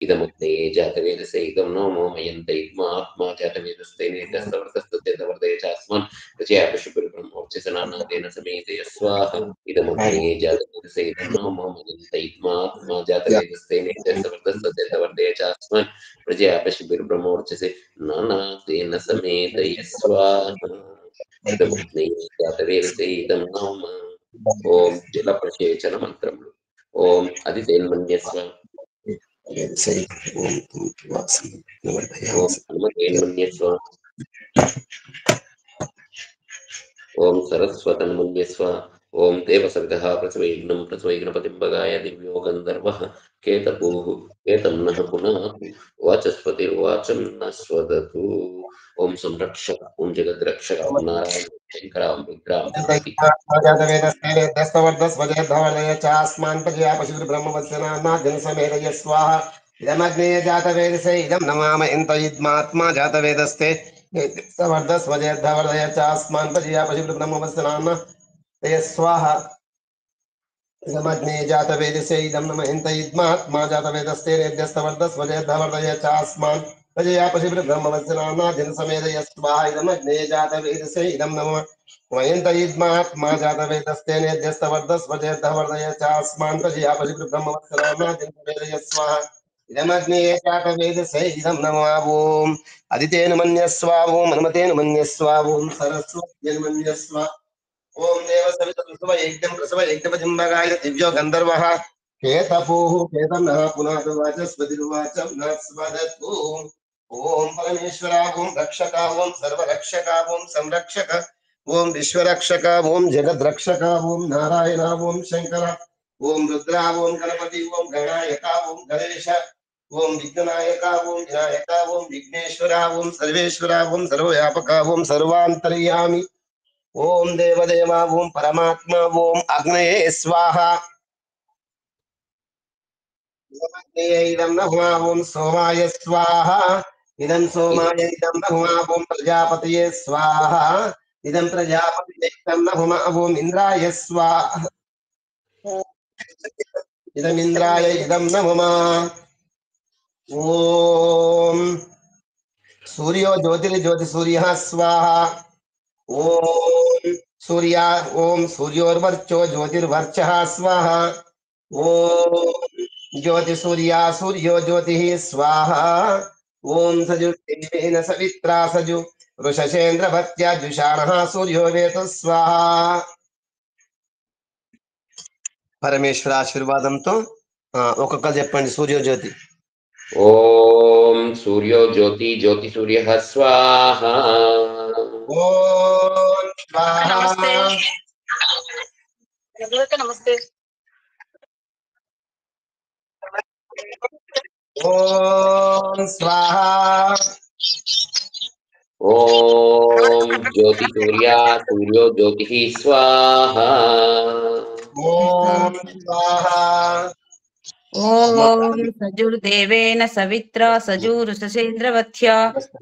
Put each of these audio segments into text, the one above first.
इदमुग्ने जातवेदसे इदं नो मोमयन्त इद्मात्मा जातवेदस्ते नेतस्तवर्तस्तुत्यवर्तये चास्मान् प्रजया पशुपरिब्रह्मोर्चसनानादेन समेतय स्वाहा इदमुग्ने जातवेदसे इदं नो मोमयन्त इद्मात्मा जातवेदस्ते नेतस्तवर्तस्तुत्यवर्तये चास्मान् प्रजया पशुपरिब्रह्मोर्चसे नानादेन समेतय स्वाहा इदमुग्ने जातवेदसे इदं नो ओम जलप्रसेचन मंत्रमुలు ओम अदितेन्मन्यस्व ओम हनुमतेन्मन्यस्व ओम सरस्वतन्मन्यस्व ओम देवसवितः प्रसवैग्नं प्रसवैग्नपतिं भगाय दिव्यो गन्धर्वः केतपुः केतं नः पुनः वाचस्पतिर्वाचं न स्वदतु ओम संरक्षक ओम जगद्रक्षक ओम नारायण शंकर ओम विक्राम जगति इदमग्ने जातवेदसे इदं नमाम इंत इद्मात्मा जातवेदस्ते सवर्धस्वजेद्धवर्धय चास्मान् प्रजया पशुब्रह्मवत्सनाम ते स्वाहा इदमग्ने जातवेदसे इदं नम इंत इद्मात्मा जातवेदस्ते रेद्यस्तवर्धस्वजेद्धवर्धय चास्मान् प्रजया पशुब्रह्मवत्सनाम जनसमेदय स्वाहा इदमग्ने जातवेदसे इदं नम वयंत इद्मात्मा जातवेदस्ते नेद्यस्तवर्धस्वजेद्धवर्धय चास्मान् प्रजया पशुब्रह्मवत्सनाम जनसमेदय स्वाहा इदमग्ने जातवेदसे इदं नमावोम अदितेन मन्यस्व ओम हनुमतेन मन्यस्व ओम सरस्वत्येन मन्यस्व ओम देव सवितुर्सुव यज्ञं प्रसव यज्ञपतिम्बगाय दिव्यो गन्धर्वः केतपुः केतं नः पुनः वाचस्पतिर्वाचं न स्वदतु ओम परमेश्वरा ओम रक्षका ओम सर्वरक्षका ओम संरक्षक ओम विश्वरक्षक ओम जगद्रक्षक ओम नारायण ओम शंकर ओम रुद्रा ओम गणपति ओम गणायक ओम गणेश ओम विघ्ननायक ओम विनायक ओम विघ्नेश्वर ओम सर्वेश्वर ओम सर्वव्यापक ओम सर्वांतर्यामी ओम देवदेवा ओम परमात्मा ओम अग्नये स्वाहा इदं नहुआ ओम सोमाय स्वाहा इदं सोमाय इदं नहुआ ओम प्रजापतये स्वाहा इदं प्रजापतये इदं नहुआ ओम इंद्राय स्वाहा इदं इंद्राय इदं नहुआ ओम सूर्यो ज्योतिर्ज्योति सूर्यः स्वाहा ओम सूर्या ओम सूर्योर्वर्चो ज्योतिर्वर्चः स्वाहा ओम ज्योति सूर्या सूर्यो ज्योतिः स्वाहा ओम सजुर्देवेन सवित्रा सजु वृषशेन्द्रभत्या जुषाणः सूर्यो वेतु स्वाहा పరమేశ్వర ఆశీర్వాదంతో ఒక్కొక్కరు చెప్పండి సూర్య జ్యోతి ओम सूर्यो ज्योति ज्योति सूर्यः स्वाहा ఓం స్వాహా నమస్తే అందరికీ నమస్తే ఓం స్వాహా ओम ज्योति सूर्या सूर्यो ज्योतिः स्वाहा ఓం స్వాహా ఓం సజుర్దేవేన సవిత్రా సజురుషసేంద్రవత్యా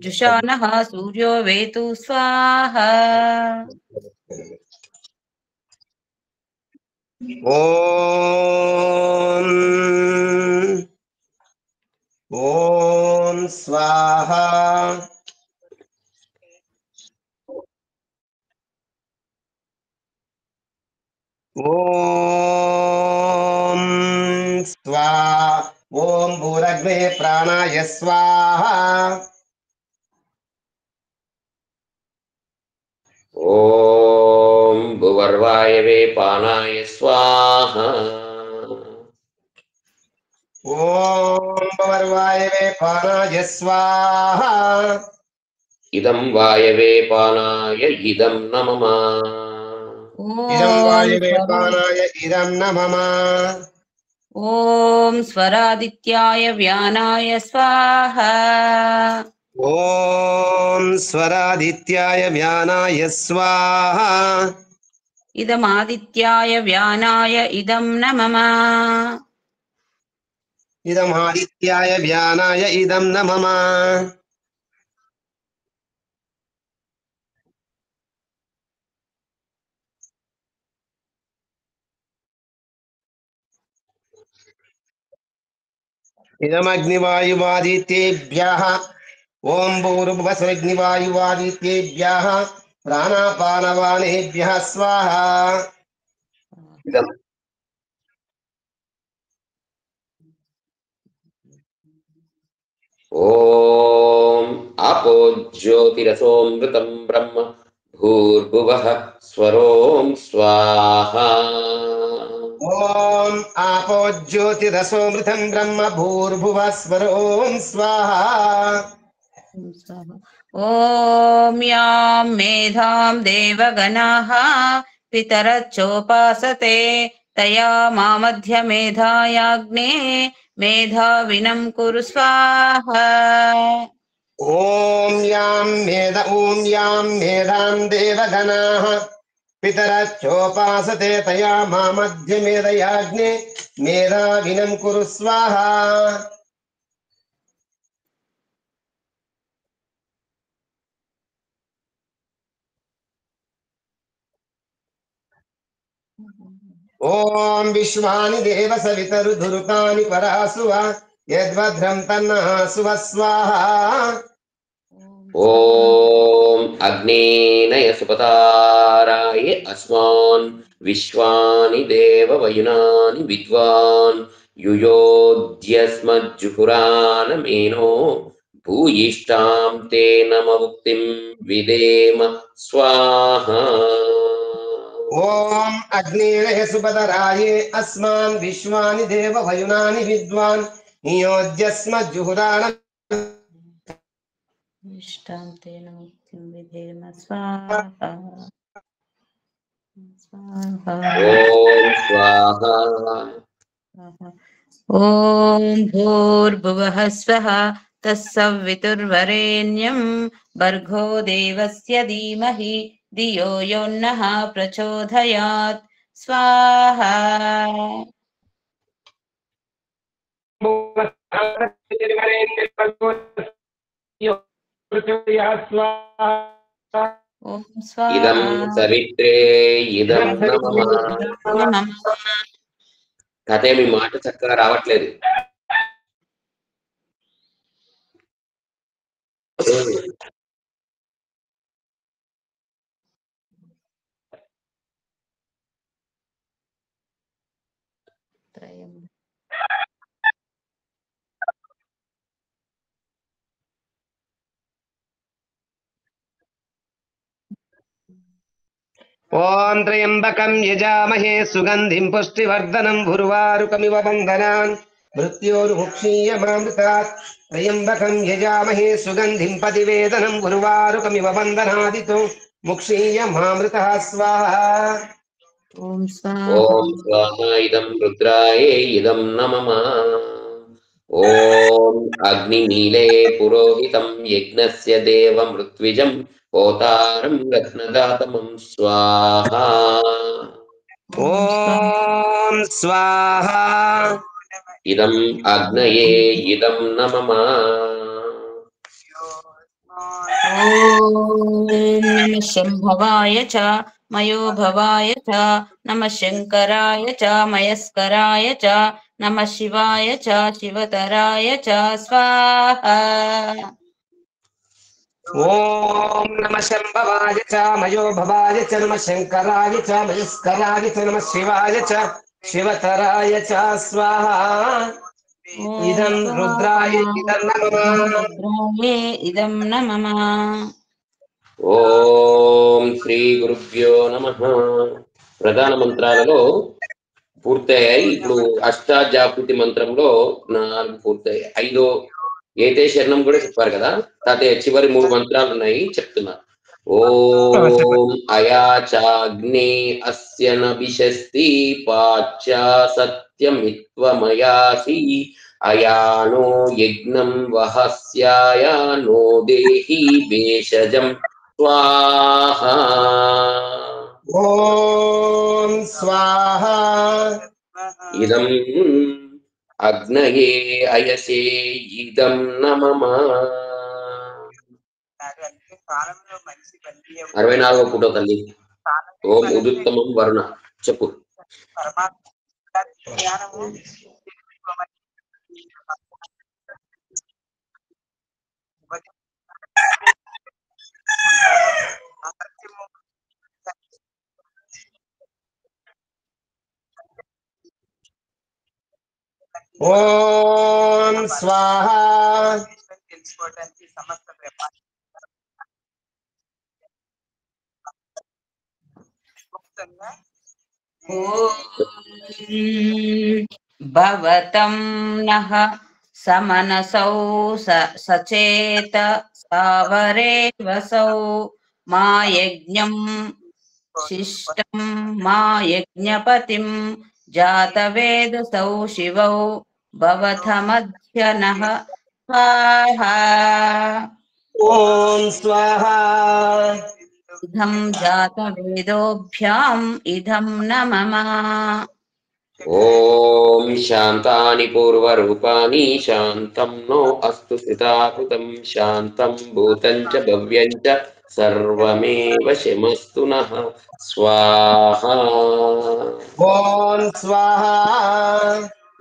జుషానః సూర్యో వేతు స్వాహ ఓం ఓం స్వాహా ఓం స్వా ఓం భూరగ్నే ప్రాణాయ స్వాహా ओम भुवर्वायवे पानाय स्वाहा ఓం పవర్వాయవే ప్రాణాయ స్వాహా इदं वायवे पानाय इदं न मम ఇదం ఓం వాయవే ప్రాణాయ ఇదం న మమ ఓం స్వరాదిత్యాయ వ్యానాయ స్వాహ ఓం స్వరాదిత్యాయ వ్యానాయ స్వాహా ఇదమాదిత్యాయ వ్యానాయ ఇదం న మమ ఇదం ఆదిత్యాయ వ్యానాయ ఇదం న మమ इदमग्निवायुवादित्येभ्यः ओम भूर्भुवस्वग्निवायुवादित्येभ्यः प्राणापानवानेभ्यः स्वाहा इदम् ॐ आपो ज्योतिरसोऽमृतं ब्रह्म भूर्भुवः स्वरों स्वाहा ओम आपो ज्योतिरसोऽमृतं ब्रह्म भूर्भुवः स्वरों स्वाहा ॐ यां मेधां देवगणाः पितरच्चोपासते तया मामध्यमेधायाग्ने मेधाविनं कुरु स्वाहा ओम यां मेधां देवगणाः पितरच्चोपासते तया मामध्यमेधयाग्ने मेधाविनं कुरु स्वाहा ओम विश्वानि देव सवितरुधुरुतानि परासुव यद्भद्रं तन्नः सुव स्वाहा ॐ अग्नेनय सुपताराय अस्मान् विश्वानि देववयुनानि विद्वान् युयोध्यस्मज्जुहुरानमेनो भूयिष्ठां ते नममुक्तिं विदेम स्वाहा ओम अग्नेरः सुपदराये अस्मान् विश्वानि देव वयुनानि विद्वान् नियोज्यस्मज्जुहुरान इष्टां तेन मुक्तिं विधेम स्वाहा स्वाहा ॐ स्वाहा ॐ भूर्भुवः स्वः तत्सवितुर्वरेण्यं भर्गो देवस्य धीमहि धियो यो नः प्रचोदयात् स्वाहा ॐ इदं स्वाहा सवित्रे इदं न मम కథే మీ మాట చక్కగా రావట్లేదు ओम त्र्यंबकं यजामहे सुगंधिं पुष्टिवर्धनं उर्वारुकमिव बन्धनान् मृत्योर्मुक्षीयमामृतात् त्र्यंबकं यजामहे सुगंधिं पतिवेदनं उर्वारुकमिव बन्धनादितो मुक्षीयमामृतः स्वाहा ॐ स्वाहा ఓం స్వాహ ఇదం రుద్రాయ ఇదం నమః ఓం అగ్నిమీలే పురోహితం యజ్ఞస్య దేవ మృత్విజం పోతారం రత్నదాతమం స్వాహా ओम स्वाहा ఇదం అగ్నయే ఇదం నమః ॐ नमः शम्भवाय च मयोभवाय च नमः शङ्कराय च मयस्कराय च नमः शिवाय च शिवतराय च स्वाहा ओम नमः शंभवाय च मयोभवाय च नमः शंकराय च मयस्कराय च नमः शिवाय च शिवतराय च स्वाहा इदं रुद्राय इदं नमः रुद्राय इदं नमः ఓం శ్రీ గురుభ్యో నమః ప్రధాన మంత్రాలలో పూర్తయ్యాయి ఇప్పుడు అష్టాధ్యాకృతి మంత్రంలో 4 పూర్తయ్యాయి 5 ఏతే శరణం కూడా చెప్పారు కదా తాతయ్య చివరి 3 మంత్రాలు ఉన్నాయి చెప్తున్నా ఓం అయాచాగ్నే అస్య నభిషస్తి పాచ్యా సత్యమిత్వమయాసి అయానో యజ్ఞం వహస్యాయ నో దేహి భేషజం స్వాహా ओम स्वाहा ఇదం అగ్నయే అయసే ఇదం నమః 64వ ఫోటో తల్లి ఓం ఉదుత్తమం వరుణ చెప్పు ఓం స్వాహ తెలుసుకోవడానికి సమస్త భవతం నః సమనసౌ సచేత సావరే వసౌ మా యజ్ఞం శిష్టం మా యజ్ఞపతిం జాతవేదసౌ శివౌ భవతమధ్య నః స్వాహా ఓం స్వాహ ఇదం జాతవేదోభ్యాం ఇదం న మమ ఓం శాంతాని పూర్వరూపాణి శాంతం నో అస్తు స్థితాకృతం శాంతం భూతం చ భవ్యం చ సర్వమేవ శమస్తు నః స్వాహా ఓం స్వాహ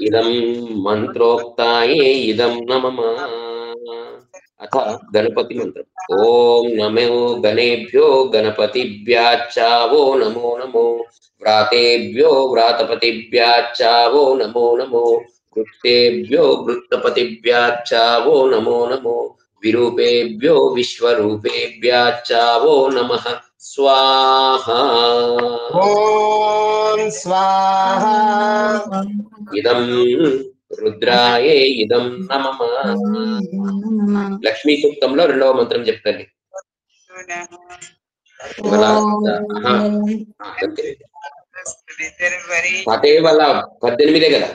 ఇదం మంత్రోక్తాయే ఇదం నమః అథ గణపతి మంత్రం ఓం నమో గణేభ్యో గణపతిభ్యాచ్చావో నమో నమో వ్రాతేభ్యో వ్రాతపతిభ్యాచ్చావో నమో నమో వృత్తేభ్యో వృత్తపతిభ్యాచ్చావో నమో నమో విరూపేభ్యో విశ్వరూపేభ్యాచ్చావో నమః స్వాహా ఓం స్వాహ ఇదం రుద్రాయే ఇదం నమః లక్ష్మీ సూక్తంలో రెండవ మంత్రం చెప్తాను పదే వల్ల 18 కదా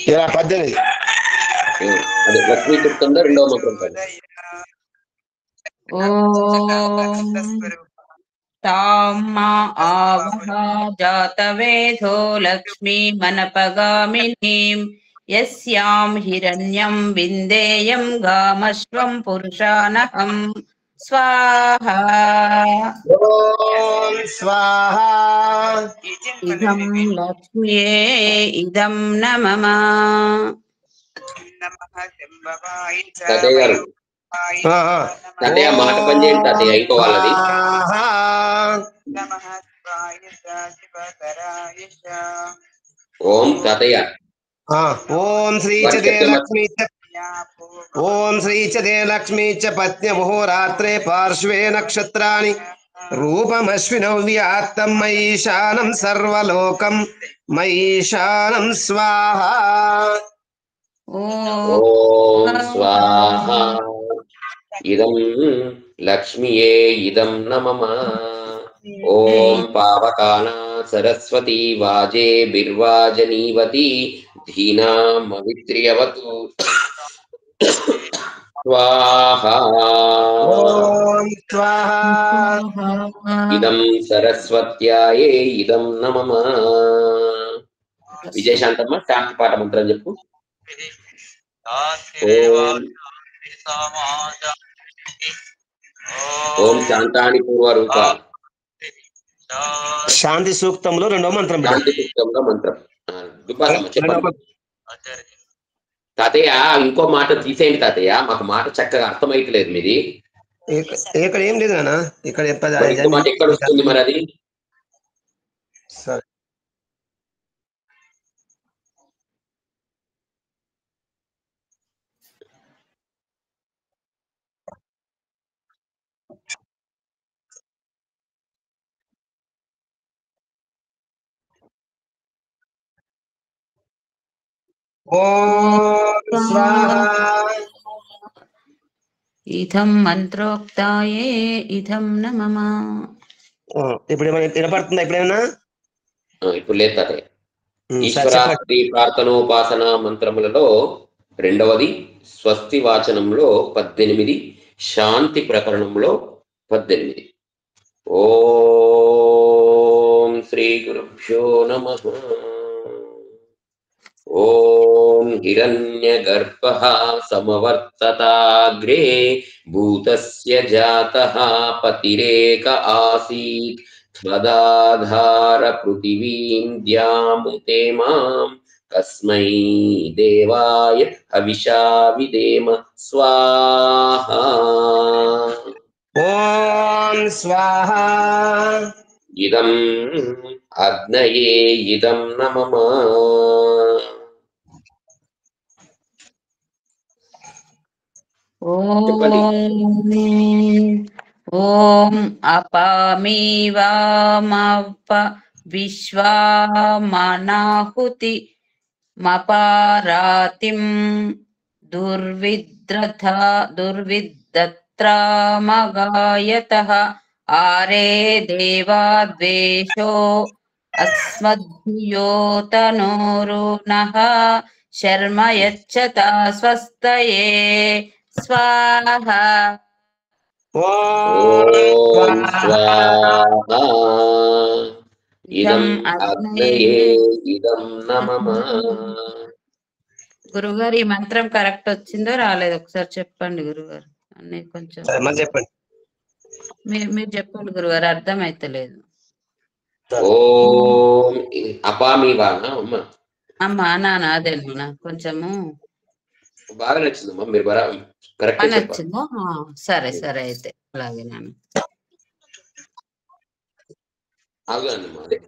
18 అదే లక్ష్మీ సూక్తంలో రెండవ మంత్రం కాదు తామ్మా ఆవహ జాతవేదో లక్ష్మీమనపగామినీం యస్యాం హిరణ్యం విందేయం గామశ్వం పురుషానహం స్వాహా ఓం స్వాహ ఇదం లక్ష్మ్యే ఇదం న మమ తాతయ్య గారు తాతయ్య మాట పని చేయండి తాతయ్య ఇంకో వాళ్ళది ఓం తాతయ్య ఓం శ్రీ చ దే లక్ష్మీ చ ఓం శ్రీ చ దే లక్ష్మీ చ పత్న్యముహోరాత్రే పార్శ్వే నక్షత్రాణి రూపమశ్వినౌ వ్యాత్తం మయీశానం సర్వలోకం మయీశానం స్వాహ ఓం స్వాహా ఇదం లక్ష్మియే ఇదం నమః ఓం పావకానా సరస్వతి వాజే బిర్వాజనీవతి ధీనామవిత్ర్యవతు స్వాహా ఓం స్వాహ ఇదం సరస్వత్యాయే ఇదం నమః విజయశాంతమ్మ శాంతి పాఠ మంత్రం చెప్పు ఓం శాంతాని పూర్వరూప శాంతి సూక్తంలో రెండవ మంత్రం శాంతి సూక్తంలో మంత్రం దుబ్బాసమ్మ చెప్పండి తాతయ్య ఇంకో మాట తీసేయండి తాతయ్య మాకు మాట చక్కగా అర్థమైతలేదు మీది ఇక్కడ ఏం లేదు నాన్న ఇక్కడ ఇంకో మాట ఎక్కడ వస్తుంది మరి అది సరే ఓం స్వాహ ఇదం మంత్రోక్తాయే ఇదం న మమ ఇప్పుడు ఏమైనా వినపడుతుందా ఇప్పుడేమన్నా ఇప్పుడు లేదు తాతయ్య ఈశ్వరాత్రి ప్రార్థనోపాసన మంత్రములలో రెండవది స్వస్తి వాచనంలో 18 శాంతి ప్రకరణంలో 18 ఓం శ్రీ గురుభ్యో నమః ఓం హిరణ్యగర్భః సమవర్తతాగ్రే భూతస్య జాతః పతిరేక ఆసీత్ తదాధార పృథివీం ద్యాముతే మాం కస్మై దేవాయ హవిషా విదేమ స్వాహా ఓం స్వాహ ఇదం అగ్నయే ఇదం న మమ. చెప్పండి. ఓం అపామి వామప విశ్వామనాహుతి మపారాతిం దుర్విద్రత్రామగాయతః ఆరే దేవాద్వేషో అస్మద్యోతనోరునః శర్మ యచ్చతా స్వస్తయే స్వాహా. ఓం స్వాహా ఇదం అగ్నయే ఇదం న మమ. గురుగారు ఈ మంత్రం కరెక్ట్ వచ్చిందో రాలేదు ఒకసారి చెప్పండి గురుగారు. అన్ని కొంచెం చెప్పండి. మీరు చెప్పండి గురుగారు, అర్థం అయితలేదు. ఓం అపామివానా అమ్మ? అమ్మా నాన్న అదేనా కొంచెము బాగా నచ్చిందమ్మా, మీరు కరెక్ట్ అని చెప్పారు. వచ్చిందా? సరే సరే అయితే అలాగే నాన్న. అవునండి అదే.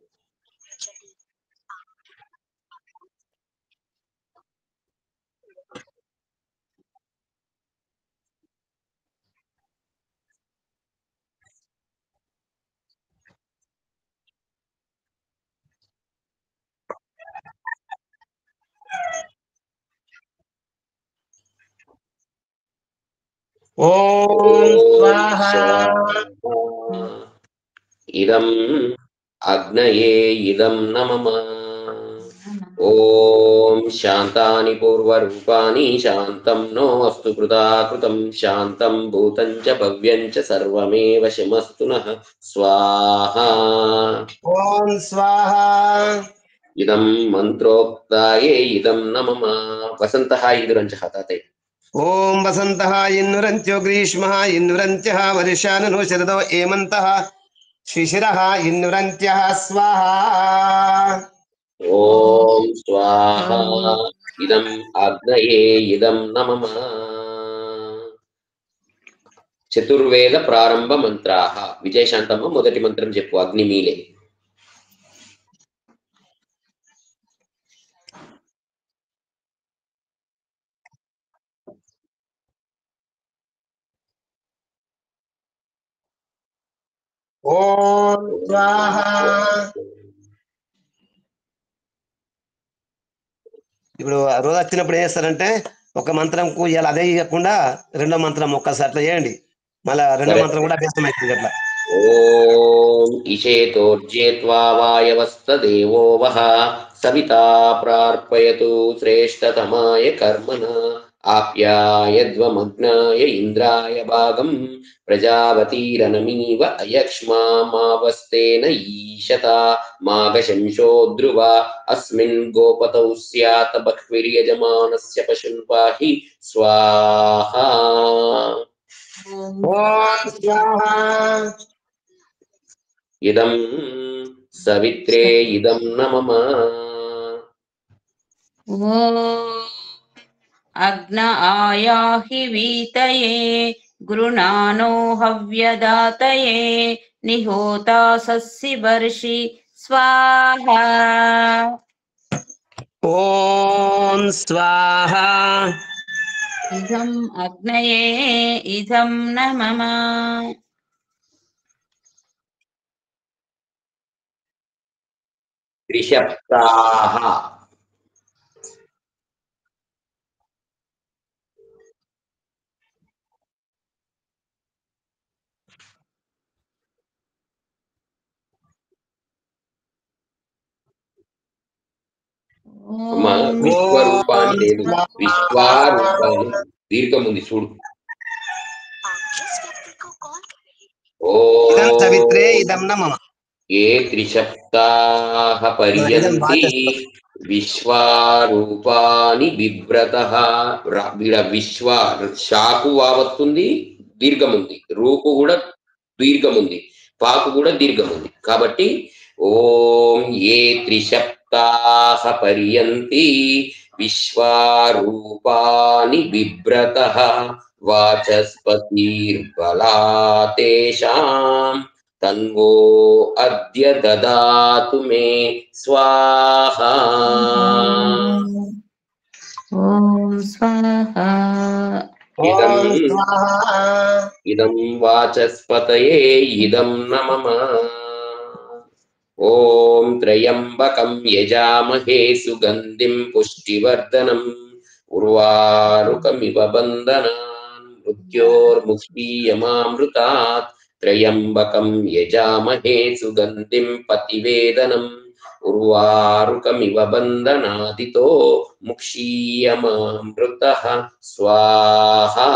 ఓం స్వాహా ఇదం అగ్నయే ఇదం న మమ. ఓం శాంతాని పూర్వరూపాణి శాంతం నో అస్తు కృతాకృతం శాంతం భూతం చ భవ్యం చ సర్వమేవ శమస్తు నః స్వాహా. ఓం స్వాహా ఇదం మంత్రోక్తాయే ఇదం న మమ. వసంతః ఇదురంచ తాతయ్య. ఓం వసంతః ఇన్నురంత్యో గ్రీష్మః ఇన్నురంత్యః వర్షానునో శరదో ఏమంతః శిశిరః ఇన్నురంత్యః స్వాహా. ఓం స్వాహా ఇదం అగ్నయే ఇదం న మమ. చతుర్వేద ప్రారంభ మంత్రాః. విజయశాంతమ్మ మొదటి మంత్రం చెప్పు. అగ్నిమీలే. ఓం స్వాహా. ఇప్పుడు రోజు వచ్చినప్పుడు ఏం చేస్తారంటే ఒక మంత్రంకు ఇలా అదే ఇవ్వకుండా రెండో మంత్రం ఒక్కసారి అట్లా చేయండి, మళ్ళా రెండో మంత్రం కూడా అభ్యాసం అవుతుంది అట్లా. ఓం ఇషేతోర్జేత్వా వాయవస్తదేవో వః సవితా ప్రార్పయతు శ్రేష్టతమాయ కర్మణ ఆప్యాయధ్వమగ్నాయ ఇంద్రాయ భాగం ప్రజావతీరనమీవ అయక్ష్మామావస్తేన ఈశత మాగశంశో ధ్రువ అస్మిన్ గోపతౌ స్యాత్ బహ్విర్యజమానస్య పశున్ పాహి స్వాహా. ఓం స్వాహా ఇదం సవిత్రే ఇదం న మమ. ఓం అగ్న ఆయాహి వీతయే గృణానో హవ్యదాతయే నిహోతా సస్సి వర్షి స్వాహా. ఓం స్వాహా ఇదం అగ్నయే ఇదం న మమ. త్రిశప్తాః. అమ్మా విశ్వరూపాన్ని లేదు, విశ్వారూపాన్ని దీర్ఘం ఉంది చూడు. ఇదం సవిత్రే ఓం ఇదం న మమ. ఏ త్రిశప్తాః పర్యంతి విశ్వారూపాని బిభ్రతః. విశ్వ షాకు వావత్తుంది, దీర్ఘం ఉంది. రూపు కూడా దీర్ఘం ఉంది, పాకు కూడా దీర్ఘం ఉంది. కాబట్టి ఓం ఏ త్రిశప్తాః పర్యంతి విశ్వారూపాని బిభ్రతః వాచస్పతిర్బలాతేషాం तन्वो अद्य ददातु मे स्वाहा ఓం స్వాహా इदं ఓం స్వాహా इदं वाचस्पतये इदं न मम ॐ त्र्यम्बकं यजामहे सुगन्धिं पुष्टिवर्धनम् उर्वारुकमिव बन्धनान् मृत्योर्मुक्षीयमामृतात् त्र्यम्बकं यजामहे सुगन्धिं पतिवेदनम् उर्वारुकमिव बन्धनादितो मुक्षीयमामृतः स्वाहा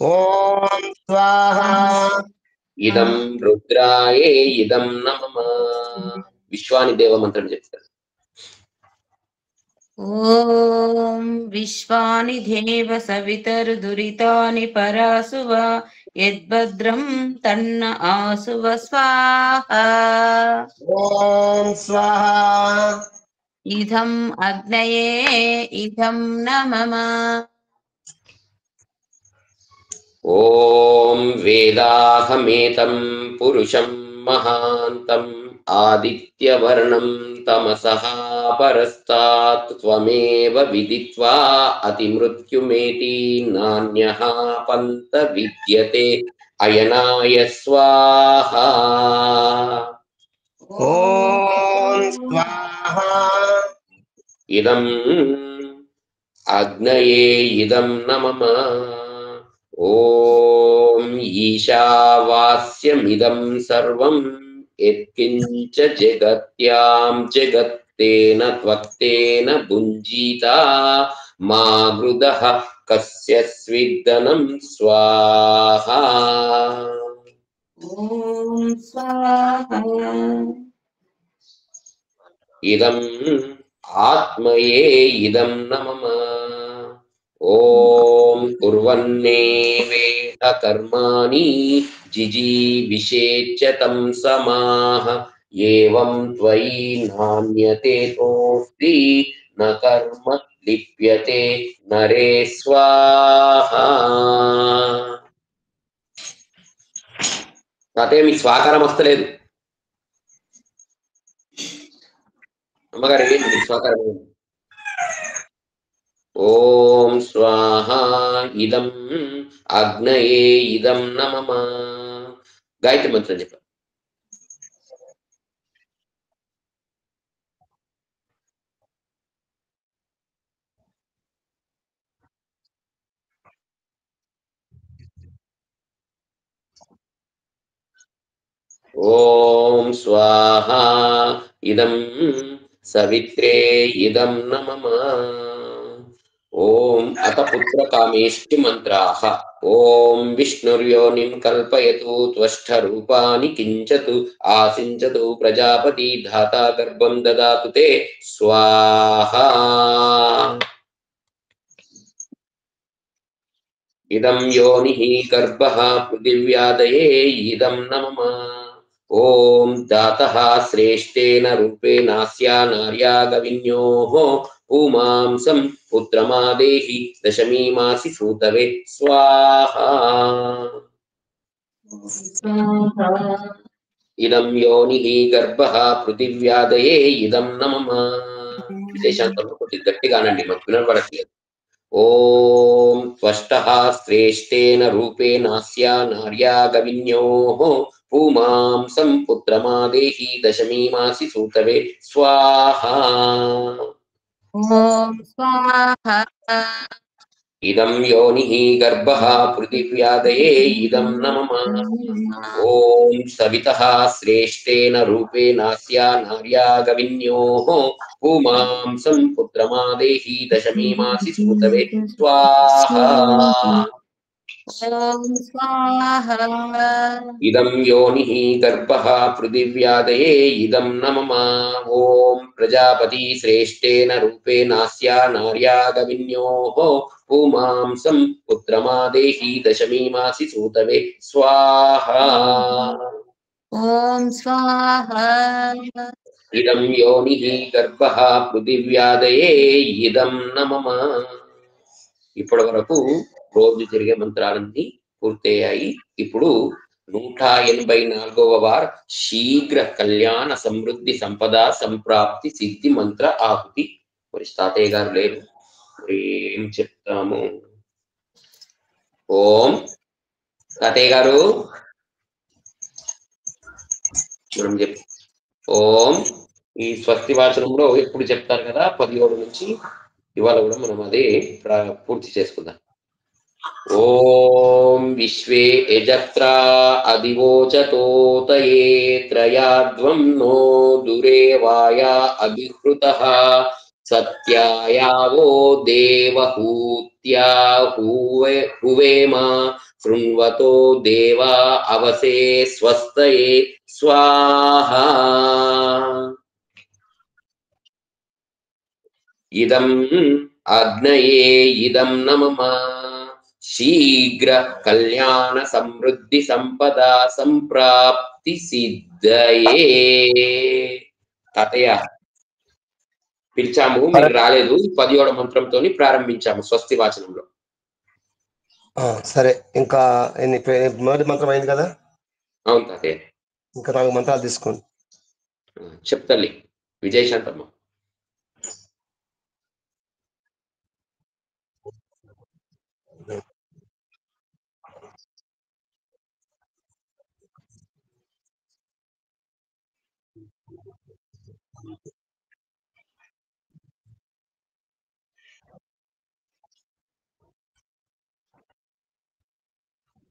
ఓం స్వాహా इदं रुद्राये इदं न मम विश्वानि देव मंत्रं చెప్తారు ఓం విశ్వాని దేవ సవితర్దురితాని పరాసువ యద్భద్రం తన్న ఆసువ స్వాహా ఓం స్వాహా ఇదం అగ్నయే ఇదం న మమ ॐ वेदाहमेतं पुरुषं महान्तम् आदित्यवर्णं तमसः परस्तात् त्वमेव विदित्वा अतिमृत्युमेति नान्यः पन्थ विद्यते अयनाय स्वाहा ఓం స్వాహా इदम् अग्नये इदं न मम ॐ ईशावास्यमिदं सर्वं यत्किञ्च जगत्यां जगत्तेन त्वक्तेन भुञ्जीता मा गृदः कस्य स्विद्दनं स्वाहा ఓం స్వాహా इदम् आत्मये इदं न मम ॐ कुर्वन्नेवेह कर्माणि जिजीविषेच्च तं समाः एवं त्वयि नान्यते तोऽस्ति न कर्म लिप्यते नरे स्वाहा నాతే మీ స్వాకారం వస్తలేదు అమ్మగారు ఏంటి మీ స్వాకారం ఓం స్వాహా ఇదం అగ్నయే ఇదం న మమ గాయత్రి మంత్రం చెప్పండి ఓం స్వాహా ఇదం సవిత్రే ఇదం న మమ ఓం అత పుత్ర కామేష్టి మంత్రాః ఓం విష్ణుర్యోనిం కల్పయతు త్వష్ట రూపాని కించతు ఆసించతు ప్రజాపతి ధాతా గర్భం దదాతు తే స్వాహా ఇదం యోనిః గర్భః పృథివ్యాదయే ఇదం న మమ ఓం దాతః శ్రేష్టేన రూపేణాస్యా నార్యా గవిన్యోః పూమాంసం పుత్రమాదేహి దశమీమాసి సూతవే స్వాహా ఇదం యోనిః గర్భః పృథివ్యాదయే ఇదం న మమ విశేషాంతంలో కొద్ది గట్టిగా అనండి మనకు వినపడట్లేదు ఓం త్వష్టః శ్రేష్టేన రూపేణాస్యా నార్యా గవిన్యోః పూమాంసం పుత్రమాదేహి దశమీమాసి సూతవే స్వాహా ఓం స్వాహా ఇదం యోనిః గర్భః పృథివ్యాదయే ఇదం న మమ ఓం సవితః శ్రేష్టేన రూపేణాస్యా నార్యా గవిన్యోః పూమాంసం పుత్రమాదేహి దశమీమాసి సూతవే స్వాహా ఓం స్వాహా ఇదం యోనిః గర్భః పృథివ్యాదయే ఇదం న మమ ఓం ప్రజాపతి శ్రేష్టేన రూపేణాస్యా నార్యా గవిన్యోః పూమాంసం పుత్రమాదేహి దశమీమాసి సూతవే స్వాహా ఓం స్వాహా ఇదం యోనిః గర్భః పృథివ్యాదయే ఇదం న మమ ఇప్పటి వరకు రోజు జరిగే మంత్రాలన్నీ పూర్తయ్యాయి. ఇప్పుడు 184వ వార్ శీఘ్ర కళ్యాణ సమృద్ధి సంపద సంప్రాప్తి సిద్ధి మంత్ర ఆహుతి. మరి తాతయ్య గారు లేరు, మరి ఏం చెప్తాము? ఓం తాతయ్య గారు మనం చెప్ ఓం ఈ స్వస్తి వాచనంలో ఎప్పుడు చెప్తారు కదా 17 నుంచి, ఇవాళ కూడా మనం అదే పూర్తి చేసుకుందాం. ఓం విశ్వే యజత్రా అదివోచతోతయే త్రయాద్వం నో దురేవాయ అభిహృతః సత్యాయావో దేవహూత్యా హువేమ శృణ్వతో దేవా అవసే స్వస్తయే స్వాహా. ఇదం అగ్నయే ఇదం నమః శీఘ్ర కళ్యాణ సమృద్ధి సంపద సంప్రాప్తి సిద్ధయే. తాతయ్య పిలిచాము, మీరు రాలేదు. 17వ మంత్రంతో ప్రారంభించాము స్వస్తి వాచనంలో. సరే, ఇంకా మొదటి మంత్రం అయింది కదా? అవును తాతయ్య. ఇంకా 4 మంత్రాలు తీసుకోండి. చెప్తాలి విజయశాంతమ్మ.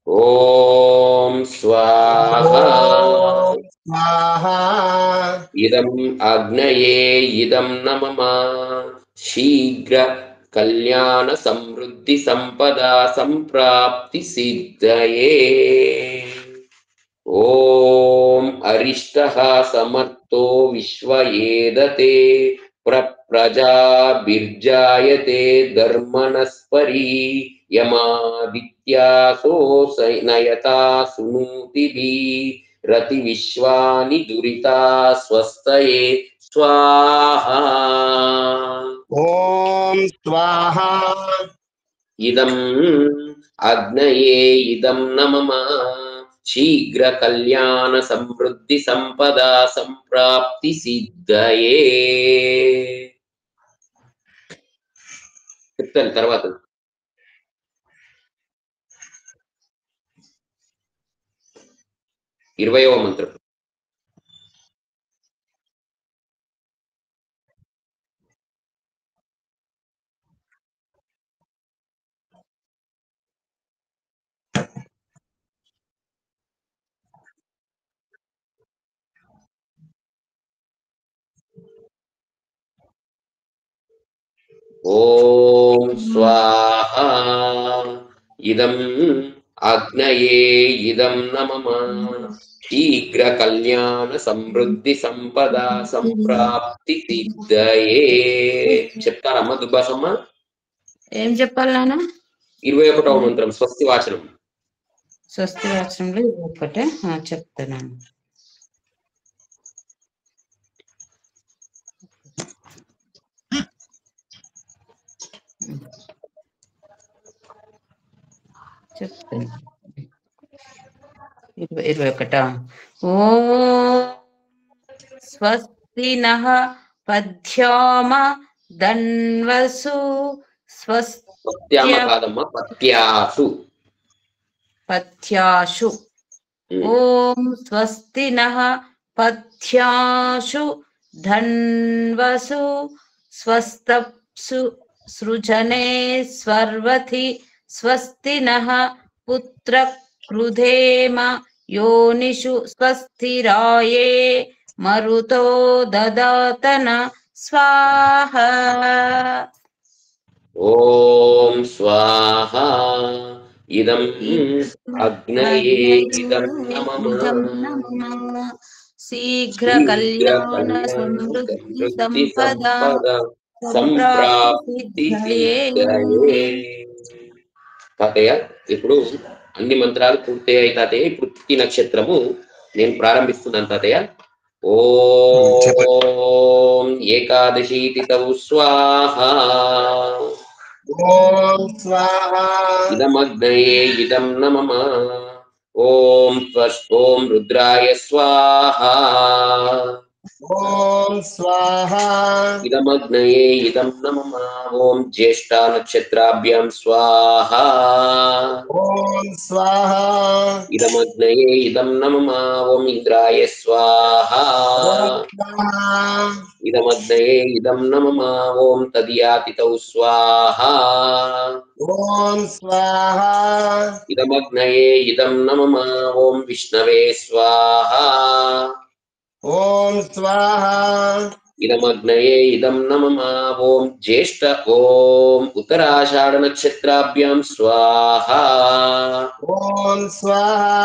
ఓం స్వాహా ఇదం అగ్నయే ఇదం నమః శీఘ్ర కళ్యాణ సమృద్ధి సంపద సంప్రాప్తి సిద్ధయే. ఓం అరిష్టః సమర్థో విశ్వయేదతే ప్రజాభిర్జాయతే ధర్మణస్పరి యమాదిత్యాసో నయతా సునూతిభి రతి విశ్వాని దురితా స్వస్తయే స్వాహా. ఓం స్వాహా ఇదం అగ్నయే ఇదం నమః శీఘ్ర కళ్యాణ సమృద్ధి సంపద సంప్రాప్తి సిద్ధయే. చెప్తాను తర్వాత. ఇరవయవ మంత్రం. ఓం స్వాహా ఇదం అగ్నయే ఇదం నమః శీఘ్ర కళ్యాణ సమృద్ధి సంపద సంప్రాప్తి సిద్ధయే. చెప్తారమ్మా దుబ్బాసమ్మ? ఏం చెప్పాలి నాన్న? 21వ మంత్రం స్వస్తి వాచనం. స్వస్తి వాచనంలో 21 చెప్తున్నాను. చెప్తాను 21. ఓం స్వస్తి నః పద్యామ ధన్వసు పత్యామ కాదమ్మా, పత్యాసు. పత్యాషు. ఓం స్వస్తి నః పత్యాషు ధన్వసు స్వస్తప్సు సృజనే స్వర్వతి స్వస్తి నః పుత్ర కృధేమ యోనిషు స్వస్తిరాయే మరుతో దదాతన స్వాహా. ఓం స్వాహా ఇదం అగ్నయే ఇదం నమః శీఘ్ర కళ్యాణ సమృద్ధి సంపద సంప్రాప్తి సిద్ధయే. తాతయ్య ఇప్పుడు అన్ని మంత్రాలు పూర్తయ్యాయి తాతయ్య. ఇప్పుడు తిథి నక్షత్రము నేను ప్రారంభిస్తున్నాను తాతయ్య. ఓం ఏకాదశి తిథౌ స్వాహా. ఓం స్వాహా ఇదమగ్నయే ఇదం నమః ॐ रुद्राय स्वाहा ॐ स्वाहा इदमग्नये इदं नमः ॐ ज्येष्ठा नक्षत्राभ्यां स्वाहा ॐ स्वाहा इदमग्नये इदं नमः ॐ इन्द्राय स्वाहा ॐ स्वाहा इदमग्नये इदं नमः ॐ तदियातितौ स्वाहा ॐ स्वाहा इदमग्नये इदं नमः ॐ विष्णवे स्वाहा ॐ स्वाहा इदमग्नये इदं नमः ॐ ज्येष्ठ ॐ उत्तराषाढ नक्षत्राभ्यां स्वाहा ॐ स्वाहा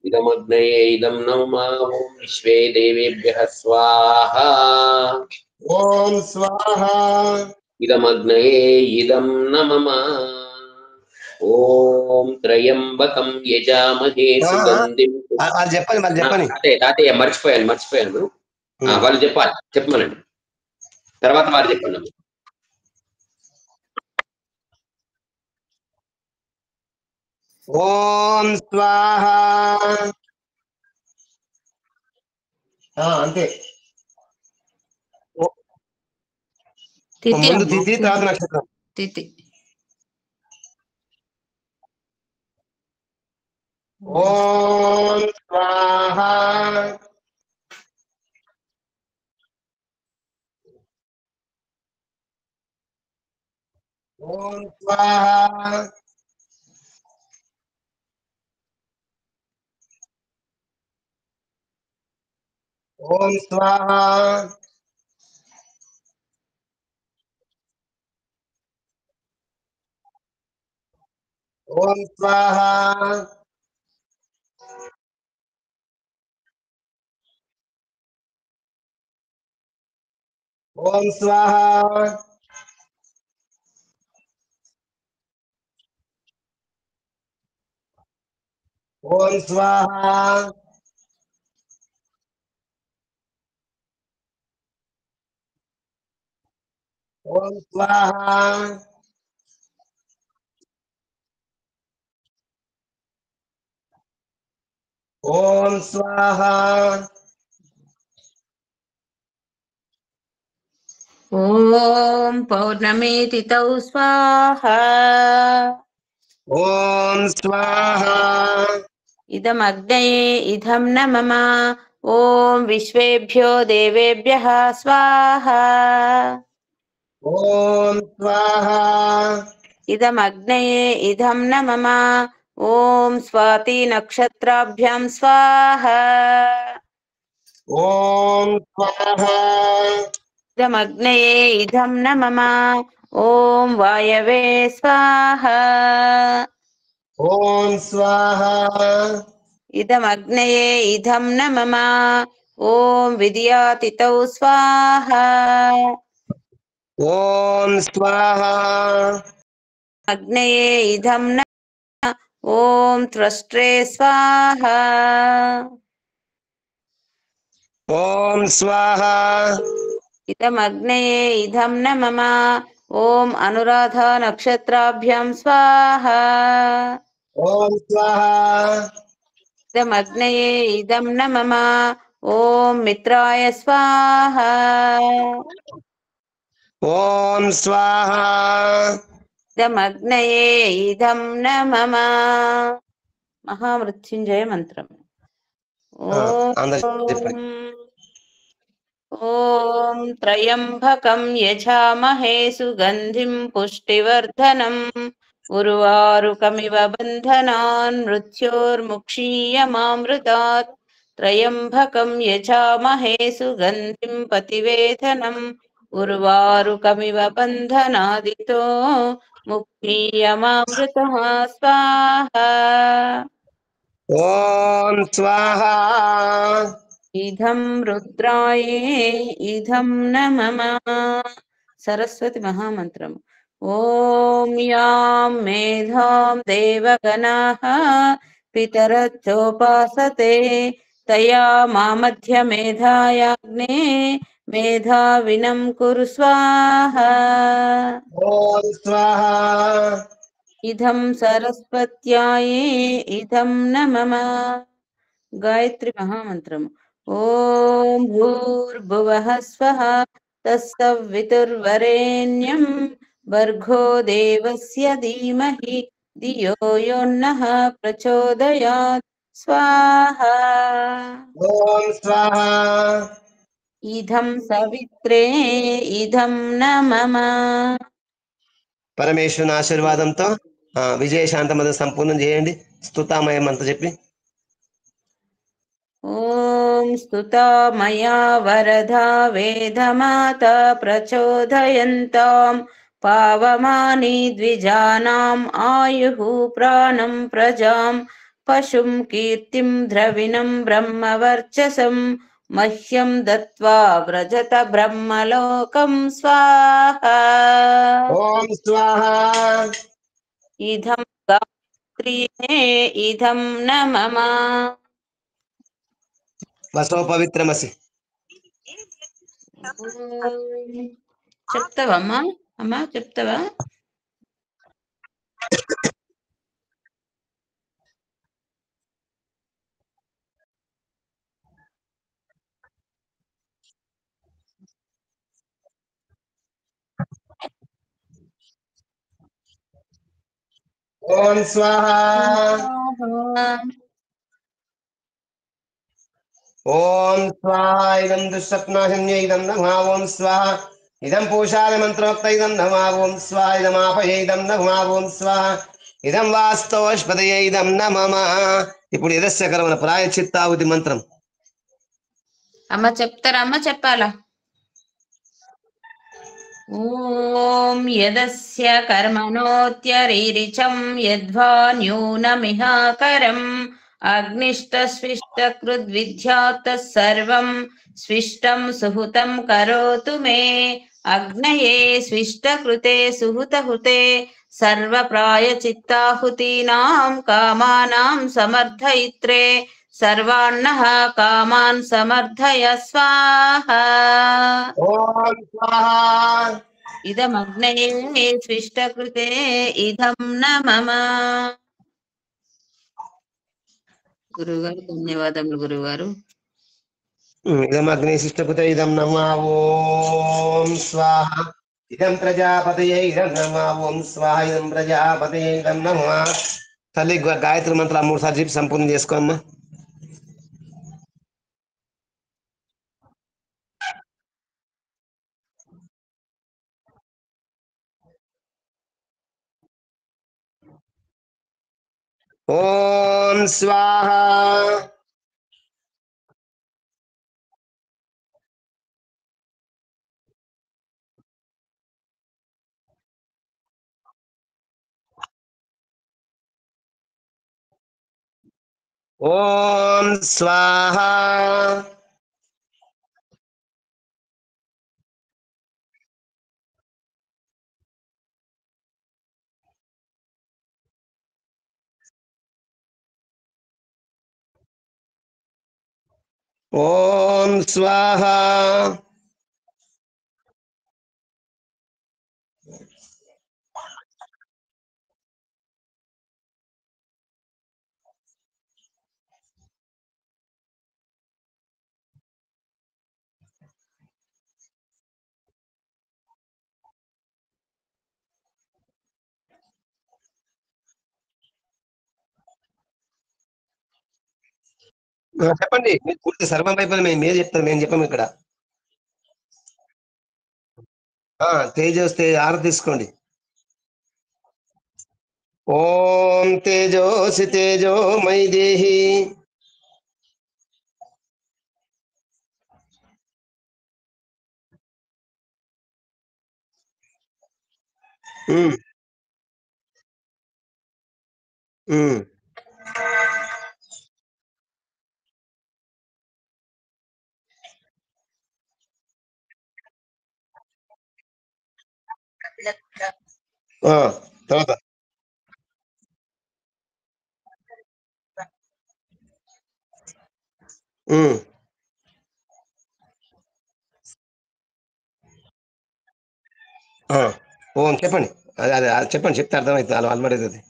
इदमग्नये इदं नमः ॐ विश्वे देवेभ्यः स्वाहा ॐ स्वाहा इदमग्नये इदं नमः ॐ त्र्यम्बकं यजामहे सुगन्धिं వాళ్ళు చెప్పండి అదే తాతయ్య మర్చిపోయాను వాళ్ళు చెప్పమనండి తర్వాత వారు చెప్పండి ఓం స్వాహ అంతే ముందు తిథి తర్వాత నక్షత్రం తిథి ఓం స్వాహ ఓం స్వాహ ఓం స్వాహ ఓం స్వాహ ఓం స్వాహ ఓం స్వాహ ఓం స్వాహ ఓం స్వాహ ఓం పౌర్ణమి తిథౌ స్వాహా ఓం స్వాహ ఇదమగ్నయే ఇదం నమః ఓం విశ్వేభ్యో దేవేభ్యః స్వాహా ఓం స్వాహ ఇదమగ్నయే ఇదం నమః ఓం స్వాతి నక్షత్రాభ్యాం స్వాహా ఓం స్వాహ ఇదమగ్నయే ఇదం నమః ఓం వాయవే స్వాహా ఓం స్వాహ ఇదమగ్నయే ఇదం నమః ఓం విద్యాతిథౌ స్వాహా ఓం స్వాహ అగ్నయే ఇదం నమః ఓం త్వష్ట్రే స్వాహా ఓం స్వాహ ఇదమగ్నయే ఇదం నమః ఓం అనురాధ నక్షత్రాభ్యాం స్వాహా ఓం స్వాహ ఇదమగ్నయే ఇదం నమః ఓం మిత్రాయ స్వాహా ఓం స్వాహ ఇదమగ్నయే ఇదం నమః మహామృత్యుంజయ మంత్రం అందరూ చెప్పండి. ఓం త్రయంబకం యజామహే సుగంధిం పుష్టివర్ధనం ఉర్వారుకమివ బంధనాన్ మృత్యోర్ముక్షీయమామృతాత్ త్రయంబకం యజామహే సుగంధిం పతివేదనం ఉర్వారుకమివ బంధనాదితో ముక్షీయమామృతః స్వాహా ఓం స్వాహ ఇదం రుద్రాయే ఇదం నమః సరస్వతి మహామంత్రం ఓం యాం మేధాం దేవగణాః పితరచ్చోపాసతే తయా మామధ్య మేధాయాగ్నే మేధావినం కురు స్వాహా ఓం స్వాహ ఇదం సరస్వత్యాయే ఇదం న మమ. గాయత్రి మహామంత్రము. ఓం భూర్భువః స్వః తస్సవితుర్వరేణ్యం భర్గో దేవస్య ధీమహి ధియో యో నః ప్రచోదయాత్. స్వాహా. ఓం స్వాహా. ఇదం సవిత్రే ఇదం న మమ. పరమేశ్వరుని ఆశీర్వాదంతో విజయశాంతమద సంపూర్ణం చేయండి. స్తుతామయం అంత చెప్పి. ఓం స్తుతా మయా వరదా వేదమాతా ప్రచోదయంతాం పావమాని ద్విజానాం ఆయుః ప్రాణం ప్రజాం పశుం కీర్తిం ద్రవిణం బ్రహ్మవర్చసం మహ్యం దత్వా వ్రజత బ్రహ్మలోకం. స్వాహా. ఓం స్వాహా. ఇదం గాయత్రీ ఇదం న మమ. వసో పవిత్రమసి. చెప్తావా అమ్మా? అమ్మా చెప్తావా? ఓం స్వాహా. ఓం స్వాహా. ఇదం దుస్వప్నాశన్య ఇదం నమః. ఓం స్వాహా. ఇదం పూషాయ మంత్రోక్త ఇదం నమః. ఓం స్వాహా. ఇదం ఆపయ ఇదం నమః. ఓం స్వాహా. ఇదం వాస్తవస్పదయ ఇదం నమః. ఇప్పుడు ఇదస్యకరమైన ప్రాయచిత్తాహుతి మంత్రం. అమ్మ చెప్తారా? అమ్మ చెప్పాలా? ఓం యదస్య కర్మణోత్యరీరిచం యద్వా న్యూనమిహాకరం అగ్నిష్టస్విష్టకృద్విద్యాత్ సర్వం స్విష్టం సుహృతం కరోతు మే. అగ్నయే స్విష్టకృతే సుహృతహృతే సర్వప్రాయచిత్తాహుతీనాం కామానాం సమర్థయిత్రే సర్వాన్నః కామాన్ సమర్థయ. స్వాహా. ఓం స్వాహా. ఇదమగ్నయే స్విష్టకృతే ఇదం న మమ. గురుగారు ధన్యవాదములు గురుగారు. ఇదం అగ్నిశిష్టకృత ఇదం నమః. ఓం స్వాహా. ఇదం ప్రజాపతయే ఇదం నమః. ఓం స్వాహా. ఇదం ప్రజాపతయే ఇదం నమః. తల్లి గాయత్రి మంత్రాలు 3 సార్లు చెప్పి సంపూర్ణం చేసుకోమ్మా. ఓం స్వాహా. ఓం స్వాహా. ఓం స్వాహా. చెప్పండి. మీరు పూర్తి సర్వం అయిపోయింది. మీరు చెప్తారు, మేము చెప్పాము ఇక్కడ. తేజోస్తే ఆరు తీసుకోండి. ఓం తేజోసి తేజో మై దేహి. ఉమ్, ఉమ్. తర్వాత ఉమ్, ఓం చెప్పండి. అదే అదే అది చెప్పండి, చెప్తే అర్థమవుతుంది అలా అలమడేది.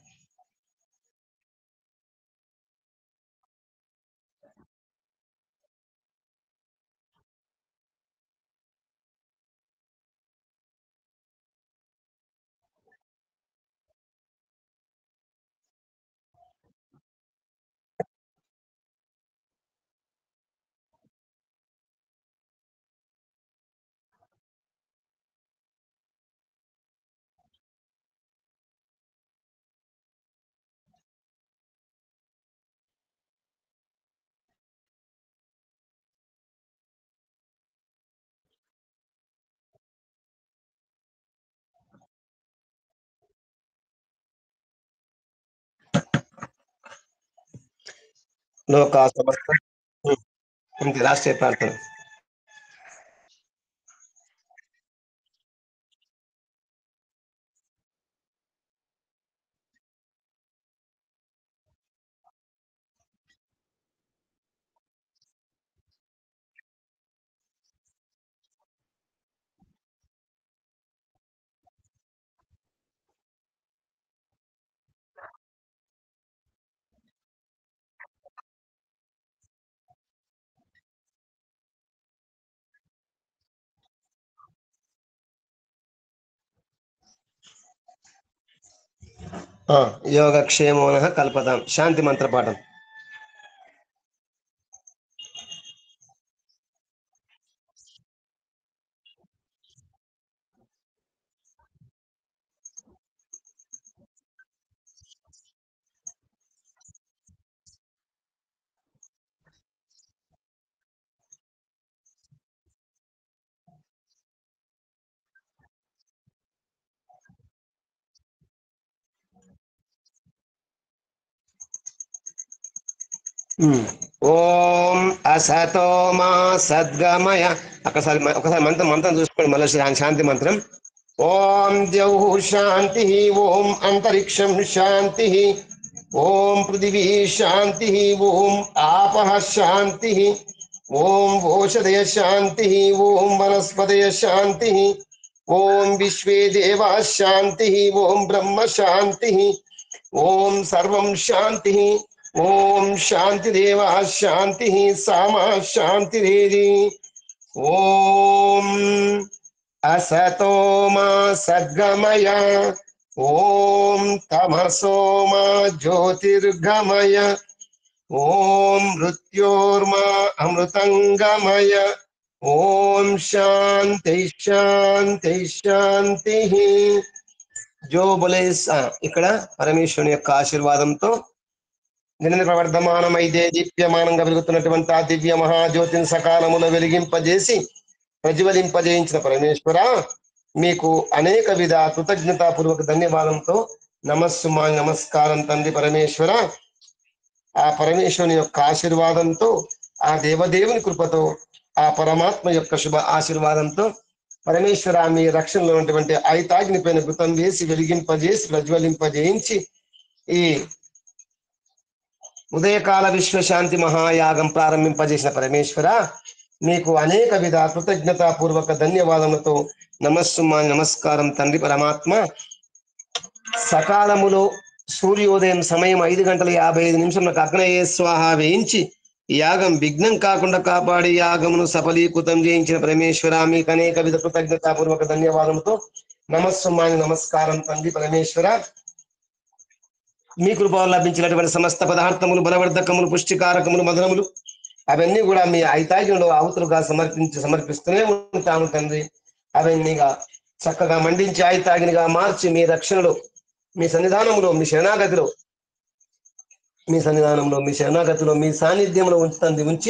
లోక సమస్త అంతే లాస్ట్ ప్రార్థన. యోగక్షేమోన కల్పదాం. శాంతి మంత్ర పాఠం. ఓం అసతో మా సద్గమయ. ఒకసారి మంత్రం చూసుకోండి మళ్ళీ శాంతి మంత్రం. ఓం ద్యౌః శాంతి, ఓం అంతరిక్షం శాంతి, ఓం పృథివీ శాంతి, ఓం ఆపః శాంతి, ఓం ఓషధయ శాంతి, ఓం వనస్పతయ శాంతి, ఓం విశ్వే దేవా శాంతి, ఓం బ్రహ్మ శాంతి, ఓం సర్వం శాంతి, ఓం శాంతి దేవా శాంతి, సామా శాంతిరేది. ఓం అసతో మా సద్గమయ, ఓం తమసో మా జ్యోతిర్గమయ, ఓం మృత్యోర్మా అమృతంగమయ, ఓం శాంతి శాంతి శాంతి. జో బోలే. ఇక్కడ పరమేశ్వరుని యొక్క ఆశీర్వాదంతో నిరంతర ప్రవర్ధమానమైతే దీప్యమానంగా వెలుగుతున్నటువంటి ఆ దివ్య మహాజ్యోతిని సకాలములో వెలిగింపజేసి ప్రజ్వలింపజేయించిన పరమేశ్వర, మీకు అనేక విధ కృతజ్ఞతాపూర్వక ధన్యవాదంతో నమస్సుమా నమస్కారం తండ్రి పరమేశ్వర. ఆ పరమేశ్వరుని యొక్క ఆశీర్వాదంతో, ఆ దేవదేవుని కృపతో, ఆ పరమాత్మ యొక్క శుభ ఆశీర్వాదంతో పరమేశ్వర మీ రక్షణలో ఉన్నటువంటి ఐతాగ్ని పైన కృతం వేసి వెలిగింపజేసి ప్రజ్వలింపజేయించి ఈ ఉదయకాల విశ్వశాంతి మహాయాగం ప్రారంభింపజేసిన పరమేశ్వర, మీకు అనేక విధ కృతజ్ఞతాపూర్వక ధన్యవాదములతో నమస్సుమా నమస్కారం తండ్రి పరమాత్మ. సకాలములో సూర్యోదయం సమయం 5:55 అగ్నయే స్వాహ వేయించి యాగం విఘ్నం కాకుండా కాపాడి యాగమును సఫలీకృతం చేయించిన పరమేశ్వర, మీకు అనేక విధ కృతజ్ఞతాపూర్వక ధన్యవాదములతో నమస్సుమా నమస్కారం తండ్రి పరమేశ్వర. మీ కృప లభించినటువంటి సమస్త పదార్థములు, బలవర్ధకములు, పుష్టికారకములు, మధురములు అవన్నీ కూడా మీ ఐతాగ్యంలో ఆవుతులుగా సమర్పిస్తూనే ఉంటాము తండ్రి. అవన్నీగా చక్కగా మండించి ఐతాగ్నిగా మార్చి మీ రక్షణలో, మీ సన్నిధానంలో, మీ శరణాగతిలో, మీ సాన్నిధ్యంలో ఉంచి